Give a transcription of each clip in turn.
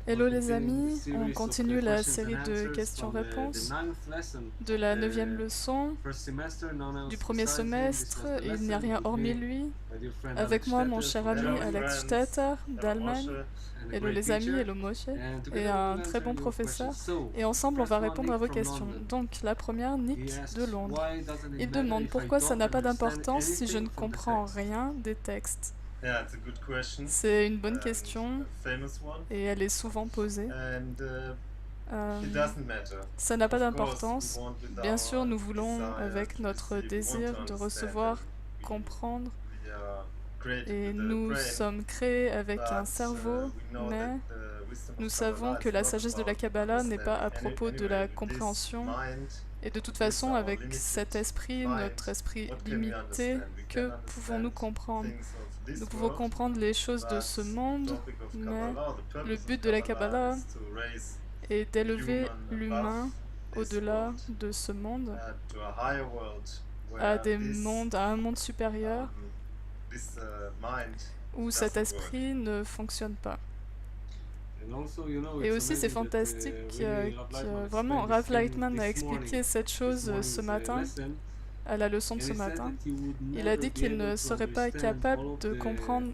Hello les amis, on continue la série de questions-réponses de la 9e leçon du premier semestre. Il n'y a rien hormis lui. Avec moi, mon cher ami Alex Stetter d'Allemagne. Hello les amis, hello Moshe. Et un très bon professeur. Et ensemble, on va répondre à vos questions. Donc, la première, Nick de Londres. Il demande pourquoi ça n'a pas d'importance si je ne comprends rien des textes. C'est une bonne question et elle est souvent posée. Ça n'a pas d'importance. Bien sûr, nous voulons, avec notre désir de recevoir, comprendre, et nous sommes créés avec un cerveau, mais nous savons que la sagesse de la Kabbalah n'est pas à propos de la compréhension. Et de toute façon, avec cet esprit, notre esprit limité, que pouvons-nous comprendre? Nous pouvons comprendre les choses de ce monde, mais le but de la Kabbalah est d'élever l'humain au-delà de ce monde, à un monde supérieur, où cet esprit ne fonctionne pas. Et aussi, c'est fantastique vraiment, Rav Lightman a expliqué cette chose ce matin, à la leçon de ce matin. Il a dit qu'il ne serait pas capable de comprendre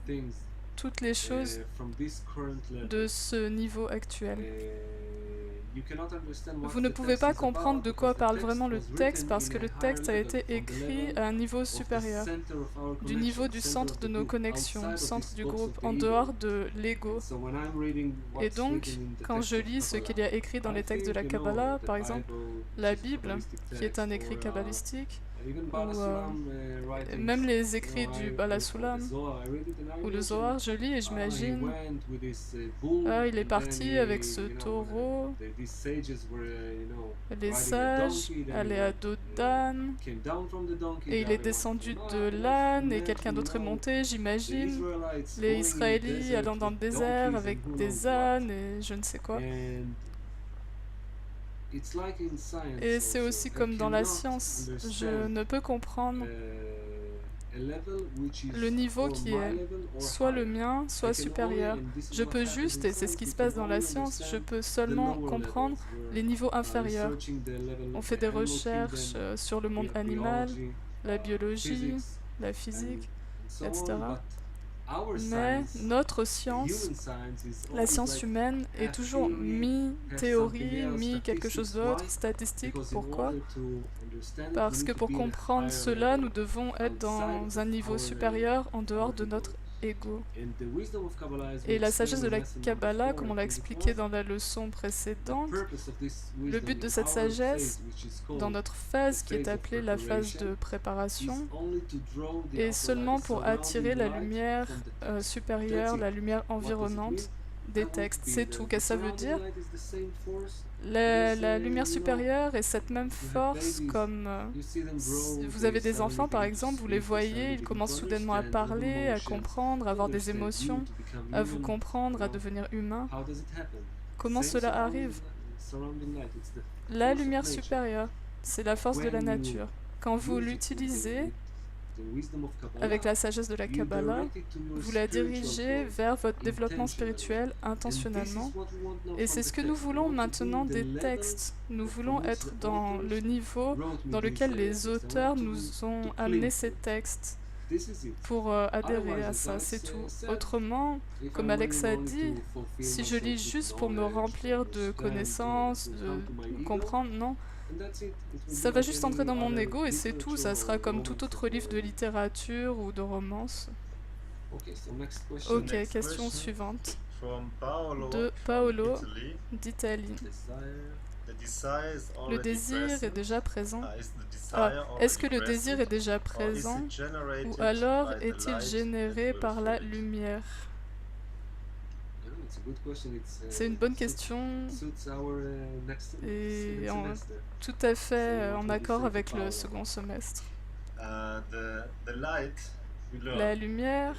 toutes les choses de ce niveau actuel. Vous ne pouvez pas comprendre de quoi parle vraiment le texte parce que le texte a été écrit à un niveau supérieur, du niveau du centre de nos connexions, centre du groupe, en dehors de l'ego. Et donc, quand je lis ce qu'il y a écrit dans les textes de la Kabbalah, par exemple, la Bible, qui est un écrit kabbalistique, ou même les écrits du Bala Sulam ou le Zohar, je lis et j'imagine, il est parti avec ce taureau, les sages allaient à Dodan, et il est descendu de l'âne, et quelqu'un d'autre est monté, j'imagine, les Israélites allant dans le désert avec des ânes et je ne sais quoi. Et c'est aussi comme dans la science, je ne peux comprendre le niveau qui est soit le mien, soit supérieur. Je peux juste, et c'est ce qui se passe dans la science, je peux seulement comprendre les niveaux inférieurs. On fait des recherches sur le monde animal, la biologie, la physique, etc. Mais notre science, la science humaine, est toujours mi-théorie, mi-quelque chose d'autre, statistique. Pourquoi? Parce que pour comprendre cela, nous devons être dans un niveau supérieur en dehors de notre ego. Et la sagesse de la Kabbalah, comme on l'a expliqué dans la leçon précédente, le but de cette sagesse, dans notre phase qui est appelée la phase de préparation, est seulement pour attirer la lumière supérieure, la lumière environnante des textes. C'est tout. Qu'est-ce que ça veut dire? La lumière supérieure est cette même force comme vous avez des enfants par exemple, vous les voyez, ils commencent soudainement à parler, à comprendre, à avoir des émotions, à vous comprendre, à devenir humain. Comment cela arrive? La lumière supérieure, c'est la force de la nature. Quand vous l'utilisez avec la sagesse de la Kabbalah, vous la dirigez vers votre développement spirituel intentionnellement. Et c'est ce que nous voulons maintenant des textes. Nous voulons être dans le niveau dans lequel les auteurs nous ont amené ces textes pour adhérer à ça, c'est tout. Autrement, comme Alex a dit, si je lis juste pour me remplir de connaissances, de comprendre, non. Ça va juste entrer dans mon ego et c'est tout, ça sera comme tout autre livre de littérature ou de romance. Ok, question suivante. De Paolo, d'Italie. Le désir est déjà présent. Est-ce que le désir est déjà présent ou alors est-il généré par la lumière? C'est une bonne question et tout à fait en accord avec le second semestre. La lumière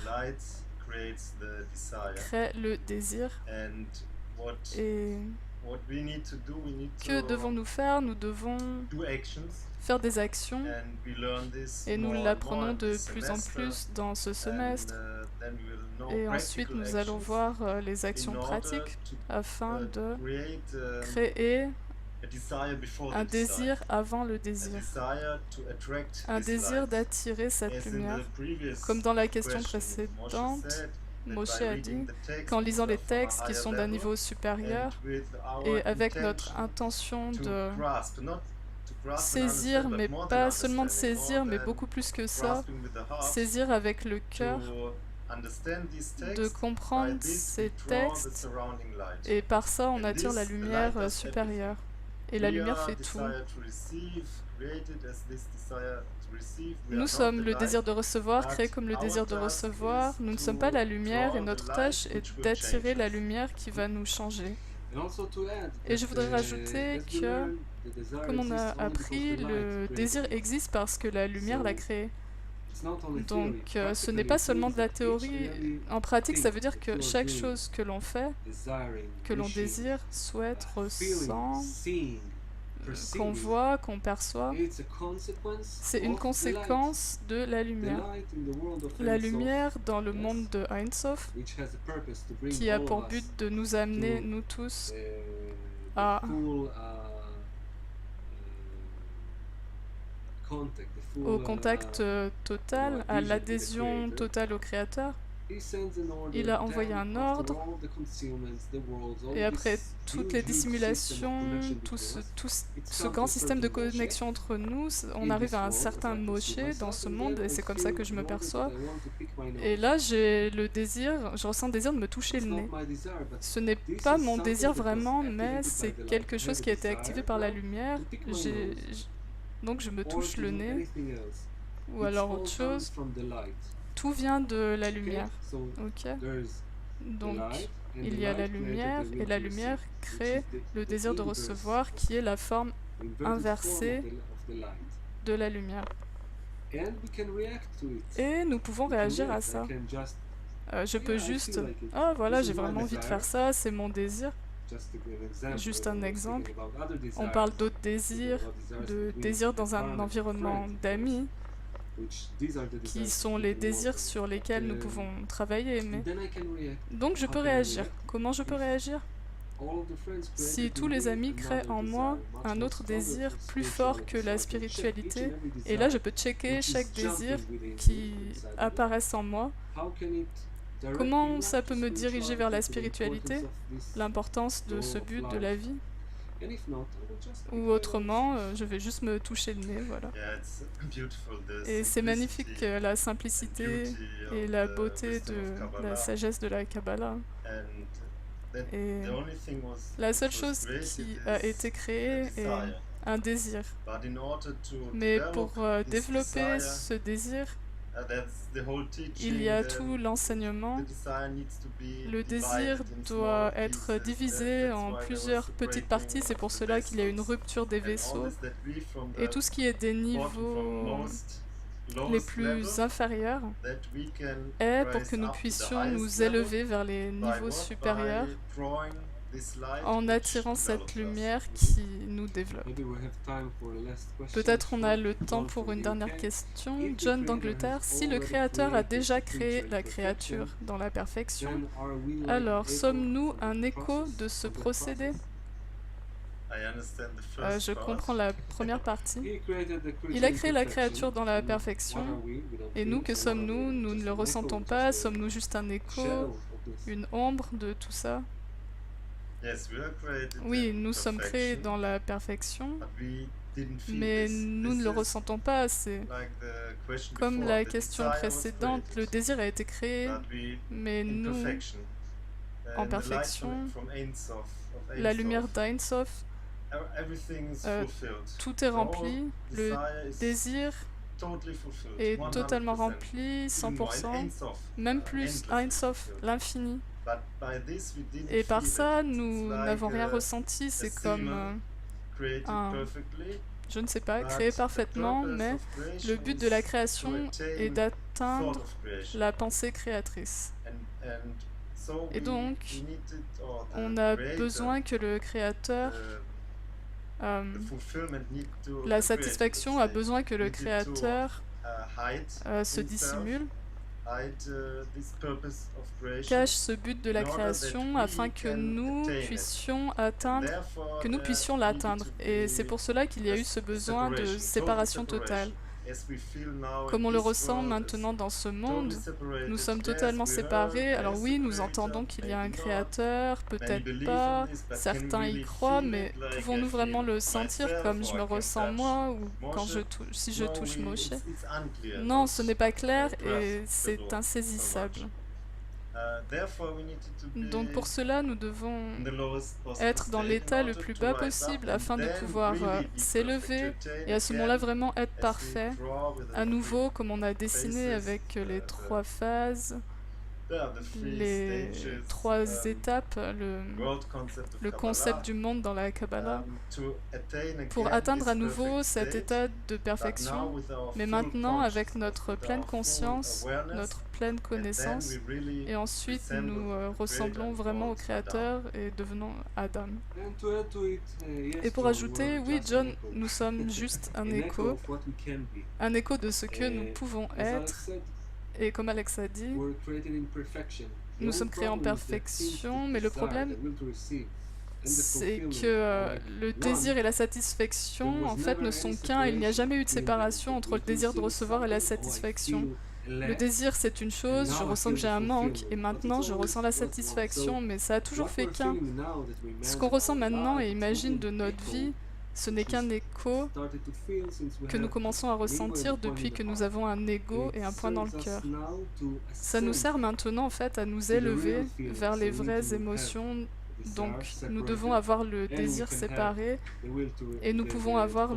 crée le désir et que devons-nous faire? Nous devons faire des actions et nous l'apprenons de plus en plus dans ce semestre. Et ensuite, nous allons voir les actions pratiques afin de créer un désir avant le désir. Un désir d'attirer cette lumière. Comme dans la question précédente, Moshe a dit qu'en lisant les textes qui sont d'un niveau supérieur et avec notre intention de saisir, mais pas seulement de saisir, mais beaucoup plus que ça, saisir avec le cœur, de comprendre ces textes, et par ça on attire la lumière supérieure. Et la lumière fait tout. Nous sommes le désir de recevoir, créé comme le désir de recevoir. Nous ne sommes pas la lumière et notre tâche est d'attirer la lumière qui va nous changer. Et je voudrais rajouter que, comme on a appris, le désir existe parce que la lumière l'a créé. Donc ce n'est pas seulement de la théorie. En pratique, ça veut dire que chaque chose que l'on fait, que l'on désire, souhaite, ressent, qu'on voit, qu'on perçoit, c'est une conséquence de la lumière. La lumière dans le monde de Ein Sof, qui a pour but de nous amener, nous tous, au contact total, à l'adhésion totale au Créateur. Il a envoyé un ordre, et après toutes les dissimulations, tout ce grand système de connexion entre nous, on arrive à un certain Moshe dans ce monde, et c'est comme ça que je me perçois. Et là, j'ai le désir, je ressens le désir de me toucher le nez. Ce n'est pas mon désir vraiment, mais c'est quelque chose qui a été activé par la lumière. Donc je me touche le nez, ou alors autre chose. Tout vient de la lumière. Ok. Donc, il y a la lumière, et la lumière crée le désir de recevoir, qui est la forme inversée de la lumière. Et nous pouvons réagir à ça. Je peux juste, ah voilà, j'ai vraiment envie de faire ça, c'est mon désir. Juste un exemple. On parle d'autres désirs, de désirs dans un environnement d'amis, qui sont les désirs sur lesquels nous pouvons travailler. Donc je peux réagir. Comment je peux réagir? Si tous les amis créent en moi un autre désir plus fort que la spiritualité, et là je peux checker chaque désir qui apparaisse en moi, comment ça peut me diriger vers la spiritualité, l'importance de ce but de la vie? Ou autrement, je vais juste me toucher le nez, voilà. Et c'est magnifique, la simplicité et la beauté de la sagesse de la Kabbalah. Et la seule chose qui a été créée est un désir. Mais pour développer ce désir, il y a tout l'enseignement. Le désir doit être divisé en plusieurs petites parties. C'est pour cela qu'il y a une rupture des vaisseaux. Et tout ce qui est des niveaux les plus inférieurs est pour que nous puissions nous élever vers les niveaux supérieurs en attirant cette lumière qui nous développe. Peut-être on a le temps pour une dernière question. John d'Angleterre, si le Créateur a déjà créé la créature dans la perfection, alors sommes-nous un écho de ce procédé? Je comprends la première partie. Il a créé la créature dans la perfection, et nous, que sommes-nous? Nous ne le ressentons pas. Sommes-nous juste un écho, une ombre de tout ça? Oui, nous sommes créés dans la perfection, mais nous ne le ressentons pas assez. Comme la question précédente, le désir a été créé, mais nous, en perfection, la lumière d'Ein Sof, tout est rempli, le désir est totalement rempli, 100%, même plus Ein Sof, l'infini. Et par ça, nous n'avons rien ressenti, c'est comme je ne sais pas, créé parfaitement, mais le but de la création est d'atteindre la pensée créatrice. Et donc, on a besoin que le Créateur, la satisfaction a besoin que le Créateur se dissimule. cache ce but de la création afin que nous puissions l'atteindre. Et c'est pour cela qu'il y a eu ce besoin de séparation totale. Comme on le ressent maintenant dans ce monde, nous sommes totalement séparés. Alors oui, nous entendons qu'il y a un créateur, peut-être pas, certains y croient, mais pouvons-nous vraiment le sentir comme je me ressens moi ou si je touche Moshe? Non, ce n'est pas clair et c'est insaisissable. Donc pour cela, nous devons être dans l'état le plus bas possible afin de pouvoir s'élever et à ce moment-là vraiment être parfait. À nouveau, comme on a dessiné avec les 3 phases, les 3 étapes, le concept du monde dans la Kabbalah, pour atteindre à nouveau cet état de perfection, mais maintenant avec notre pleine conscience, notre pleine connaissance, et ensuite nous ressemblons vraiment au Créateur et devenons Adam. Et pour ajouter, oui, John, nous sommes juste un écho de ce que nous pouvons être. Et comme Alex a dit, nous sommes créés en perfection, mais le problème, c'est que le désir et la satisfaction, en fait, ne sont qu'un. Il n'y a jamais eu de séparation entre le désir de recevoir et la satisfaction. Le désir, c'est une chose, je ressens que j'ai un manque, et maintenant, je ressens la satisfaction, mais ça a toujours fait qu'un. Ce qu'on ressent maintenant et imagine de notre vie, ce n'est qu'un écho que nous commençons à ressentir depuis que nous avons un ego et un point dans le cœur. Ça nous sert maintenant en fait à nous élever vers les vraies émotions. Donc nous devons avoir le désir séparé et nous pouvons avoir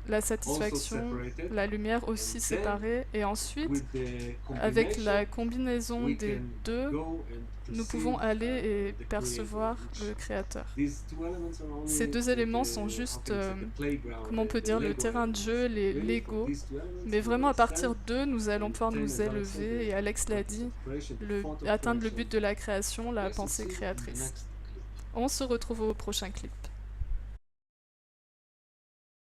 la satisfaction, la lumière aussi séparée. Et ensuite, avec la combinaison des deux, nous pouvons aller et percevoir le Créateur. Ces 2 éléments sont juste, comment on peut dire, le terrain de jeu, l'ego. Mais vraiment, à partir d'eux, nous allons pouvoir nous élever. Et Alex l'a dit, atteindre le but de la création, la pensée créatrice. On se retrouve au prochain clip.